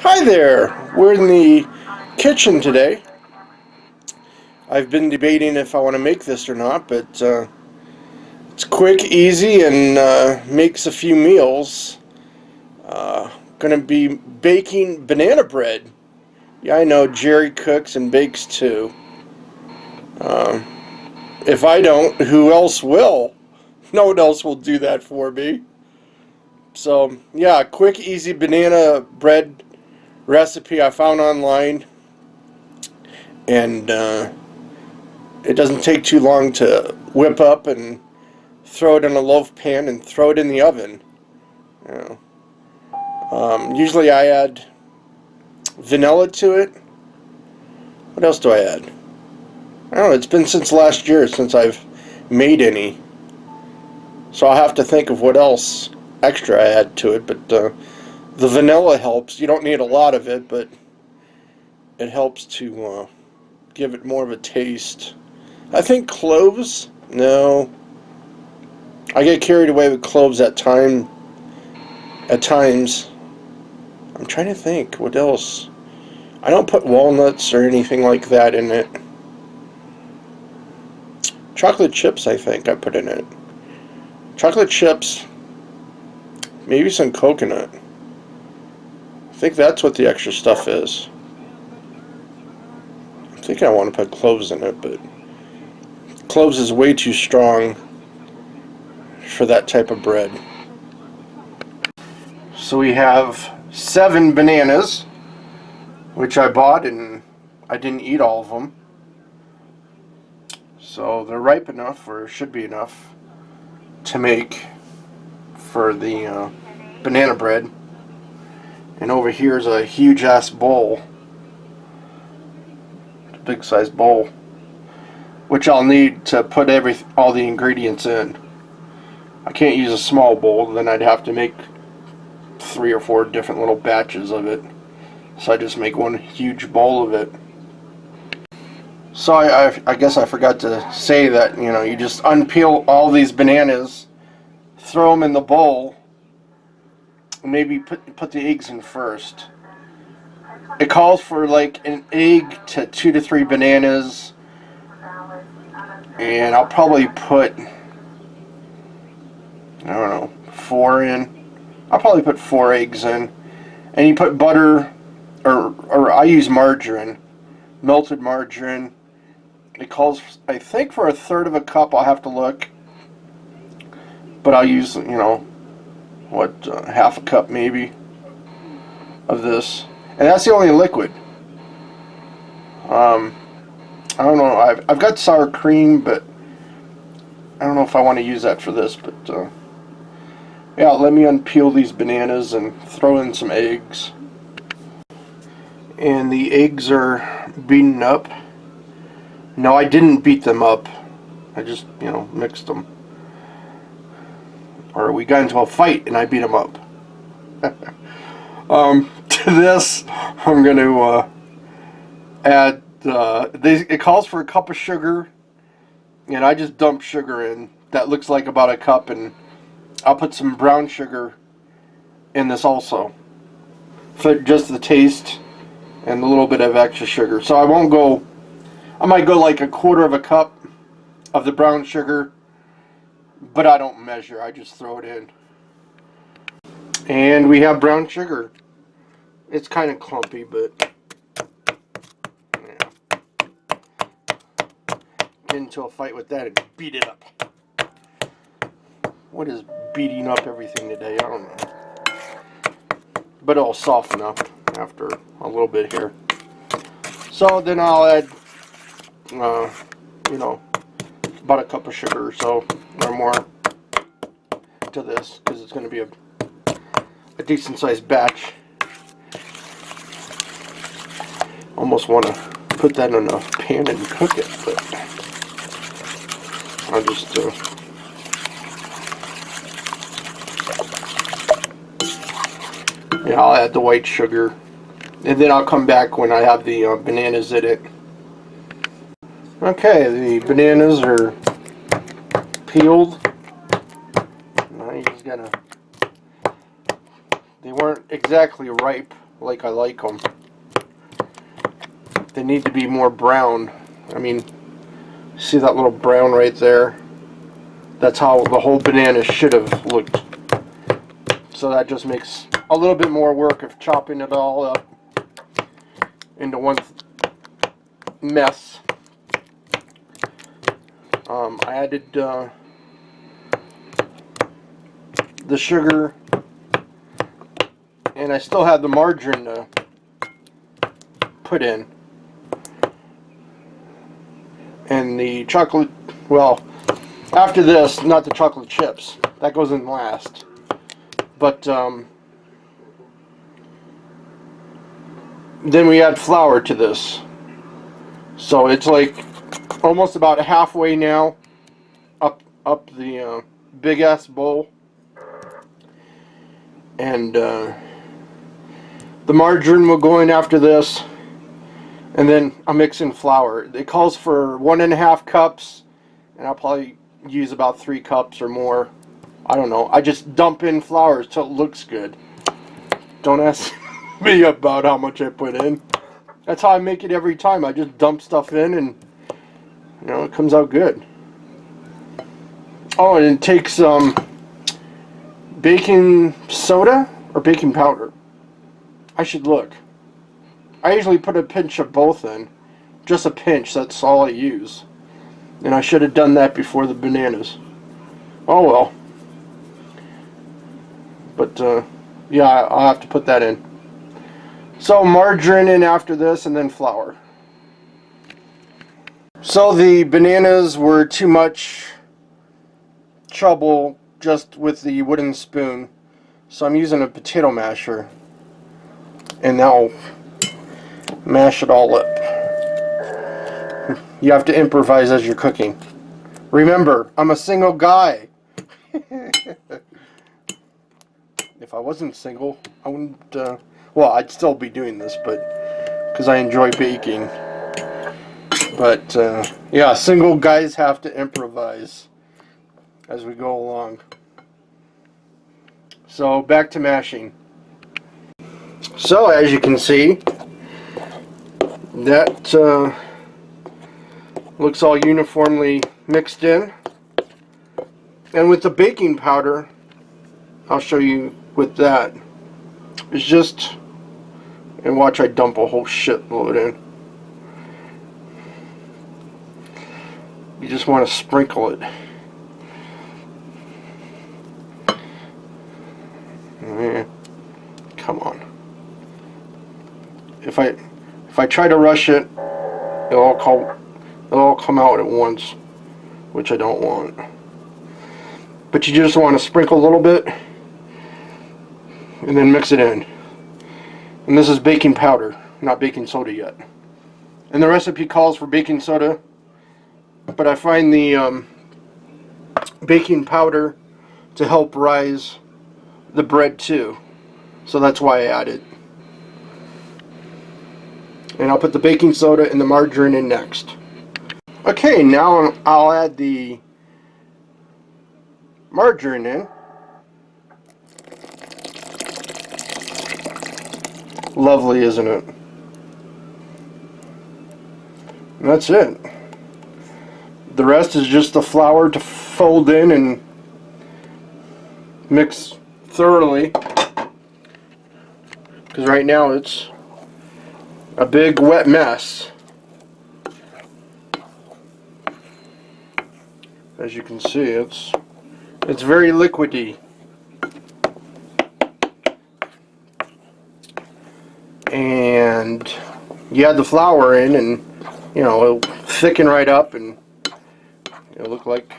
Hi there! We're in the kitchen today. I've been debating if I want to make this or not, but it's quick, easy, and makes a few meals. Gonna be baking banana bread. Yeah, I know Jerry cooks and bakes too. Uh, if I don't, who else will? No one else will do that for me. So, yeah, quick, easy banana bread recipe I found online, and it doesn't take too long to whip up and throw it in a loaf pan and throw it in the oven. You know. Usually I add vanilla to it. What else do I add? I don't know. It's been since last year since I've made any, so I'll have to think of what else extra I add to it. But the vanilla helps. You don't need a lot of it, but it helps to give it more of a taste. I think cloves. No, I get carried away with cloves at times. I'm trying to think what else. I don't put walnuts or anything like that in it. Chocolate chips, I think I put in it. Chocolate chips, maybe some coconut. I think that's what the extra stuff is. I'm thinking I want to put cloves in it, but cloves is way too strong for that type of bread. So we have 7 bananas, which I bought, and I didn't eat all of them. So they're ripe enough, or should be enough, to make for the banana bread. And over here is a huge ass bowl, a big size bowl, which I'll need to put all the ingredients in. I can't use a small bowl, then I'd have to make 3 or 4 different little batches of it. So I just make one huge bowl of it. So I guess I forgot to say that, you just unpeel all these bananas, throw them in the bowl, and maybe put the eggs in first. It calls for like an egg to 2 to 3 bananas, and I'll probably put, I don't know, 4 in. I'll probably put 4 eggs in, and you put butter, or I use margarine, melted margarine. It calls, I think, for 1/3 of a cup. I'll have to look, but I'll use, half a cup maybe of this, and that's the only liquid. I don't know. I've got sour cream, but I don't know if I want to use that for this. But yeah, let me unpeel these bananas and throw in some eggs. And the eggs are beaten up. No, I didn't beat them up. I just, mixed them. Or we got into a fight and I beat them up. To this, I'm going to add, it calls for a cup of sugar, and I just dumped sugar in. That looks like about a cup, and I'll put some brown sugar in this also, for just the taste and a little bit of extra sugar. So I might go like 1/4 of a cup of the brown sugar, but I don't measure, I just throw it in. And we have brown sugar. It's kind of clumpy, but yeah. Get into a fight with that and beat it up. What is beating up everything today? I don't know. But it'll soften up after a little bit here. So then I'll add, about a cup of sugar or so, or more, to this, because it's going to be a decent sized batch. Almost want to put that in a pan and cook it, but I'll just I'll add the white sugar, and then I'll come back when I have the bananas in it. Okay, the bananas are peeled. Now you just gotta, they weren't exactly ripe like I like them. They need to be more brown. I mean, see that little brown right there? That's how the whole banana should have looked. So that just makes a little bit more work of chopping it all up into one mess. I added the sugar, and I still have the margarine to put in. And the chocolate, well, after this, not the chocolate chips. That goes in last. But then we add flour to this. So it's like almost about halfway now up the big ass bowl. And the margarine will go in after this. And then I'm mixing flour. It calls for 1.5 cups, and I'll probably use about 3 cups or more. I don't know. I just dump in flour until it looks good. Don't ask me about how much I put in. That's how I make it every time. I just dump stuff in, and you know, it comes out good. Oh, and it takes baking soda or baking powder. I should look. I usually put a pinch of both in. Just a pinch, that's all I use. And I should have done that before the bananas. Oh well. But yeah, I'll have to put that in. So margarine in after this, and then flour. So the bananas were too much trouble just with the wooden spoon. So I'm using a potato masher. And now mash it all up. You have to improvise as you're cooking. Remember, I'm a single guy. If I wasn't single, I wouldn't, well, I'd still be doing this, but because I enjoy baking. But, yeah, single guys have to improvise as we go along. So, back to mashing. So, as you can see, that looks all uniformly mixed in. And with the baking powder, I'll show you with that. It's just, and watch, I dump a whole shitload in. You just want to sprinkle it. Come on. If I try to rush it, it'll all come out at once, which I don't want. But you just want to sprinkle a little bit and then mix it in. And this is baking powder, not baking soda yet. And the recipe calls for baking soda, but I find the baking powder to help rise the bread too. So that's why I add it. And I'll put the baking soda and the margarine in next. Okay, now I'll add the margarine in. Lovely, isn't it? And that's it. The rest is just the flour to fold in and mix thoroughly. Because right now it's a big wet mess. As you can see, it's very liquidy. And you add the flour in, and you know, it'll thicken right up, and it'll look like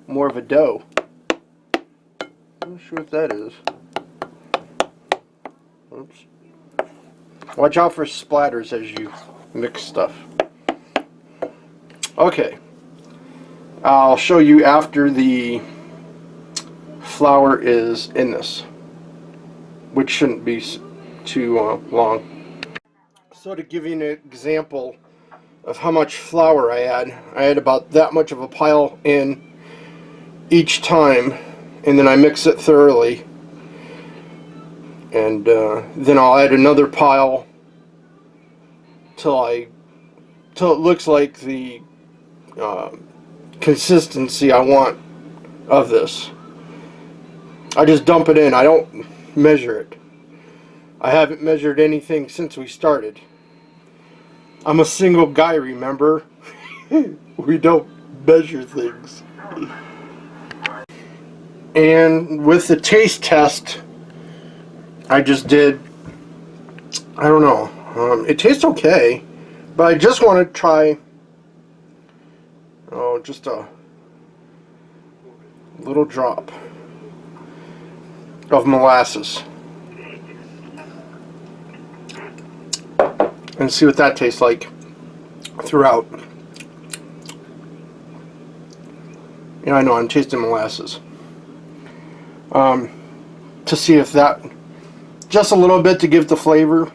more of a dough. I'm not sure what that is. Oops. Watch out for splatters as you mix stuff. Okay. I'll show you after the flour is in this, which shouldn't be too long. So to give you an example of how much flour I add about that much of a pile in each time, and then I mix it thoroughly. and then I'll add another pile till it looks like the consistency I want of this. I just dump it in. I don't measure it. I haven't measured anything since we started. I'm a single guy, remember? We don't measure things. And with the taste test I just did, I don't know, it tastes okay, but I just want to try, just a little drop of molasses and see what that tastes like throughout. Yeah, I know, I'm tasting molasses. To see if that, just a little bit to give the flavor,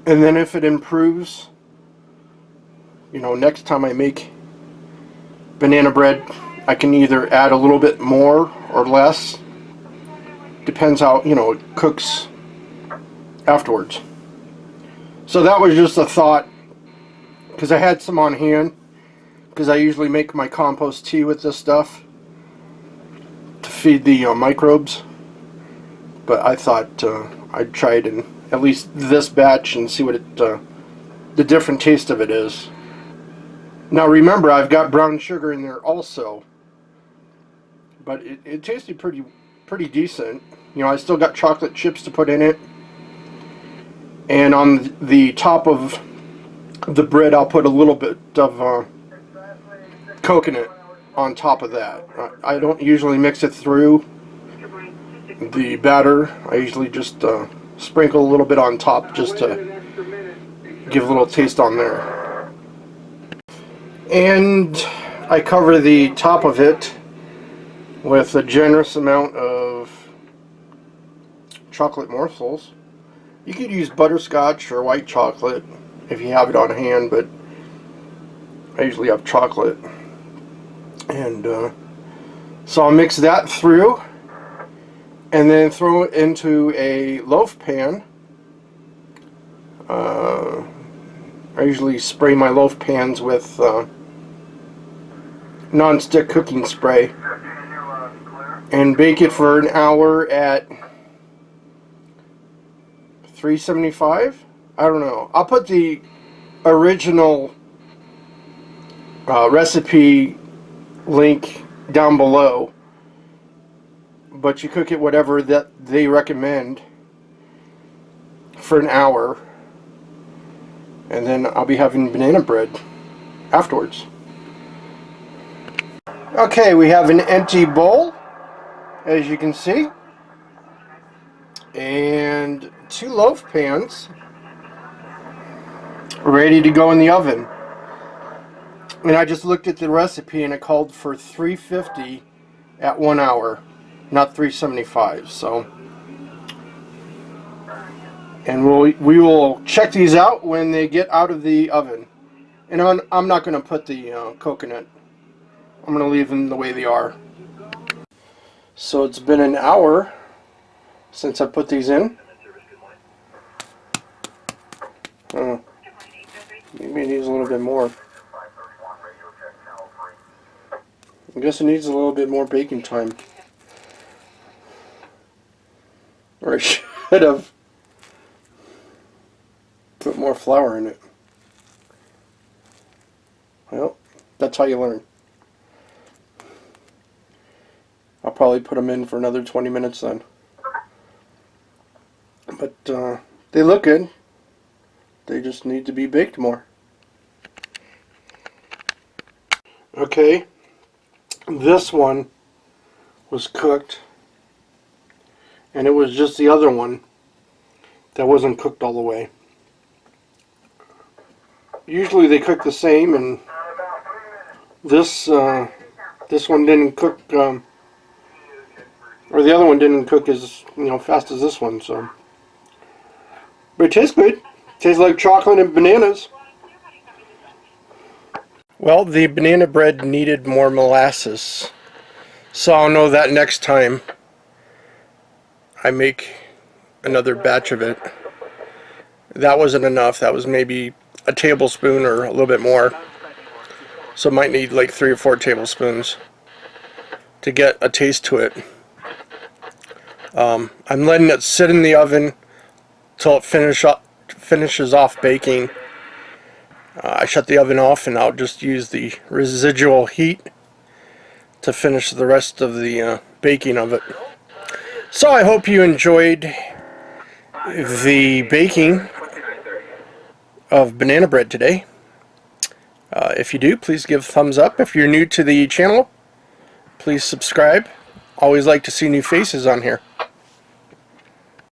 and then if it improves, next time I make banana bread, I can either add a little bit more or less. Depends how, it cooks afterwards. So that was just a thought, because I had some on hand, because I usually make my compost tea with this stuff to feed the microbes. But I thought I'd try it in at least this batch and see what the different taste of it is. Now remember, I've got brown sugar in there also, but it tasted pretty decent. I still got chocolate chips to put in it, and on the top of the bread I'll put a little bit of coconut on top of that. I don't usually mix it through the batter. I usually just sprinkle a little bit on top just to give a little taste on there. And I cover the top of it with a generous amount of chocolate morsels. You could use butterscotch or white chocolate if you have it on hand, but I usually have chocolate. And so I'll mix that through and then throw it into a loaf pan. I usually spray my loaf pans with non-stick cooking spray and bake it for an hour at 375. I don't know. I'll put the original recipe link down below, but you cook it whatever that they recommend for an hour, and then I'll be having banana bread afterwards. Okay, we have an empty bowl, as you can see, and 2 loaf pans ready to go in the oven. And I just looked at the recipe and it called for 350 at 1 hour, not 375. So, and we will check these out when they get out of the oven. And I'm not going to put the coconut. I'm going to leave them the way they are. So it's been an hour since I put these in. Maybe it needs a little bit more. I guess it needs a little bit more baking time. Or I should have put more flour in it. Well, that's how you learn. I'll probably put them in for another 20 minutes then. But they look good. They just need to be baked more. Okay, this one was cooked, and it was just the other one that wasn't cooked all the way. Usually they cook the same, and this one didn't cook, or the other one didn't cook as fast as this one. So, but it tastes good. It tastes like chocolate and bananas. Well, the banana bread needed more molasses, so I'll know that next time I make another batch of it. That wasn't enough. That was maybe a tablespoon or a little bit more. So might need like 3 or 4 tablespoons to get a taste to it. I'm letting it sit in the oven till it finishes off baking. I shut the oven off and I'll just use the residual heat to finish the rest of the baking of it. So I hope you enjoyed the baking of banana bread today. If you do, please give a thumbs up. If you're new to the channel, please subscribe. Always like to see new faces on here.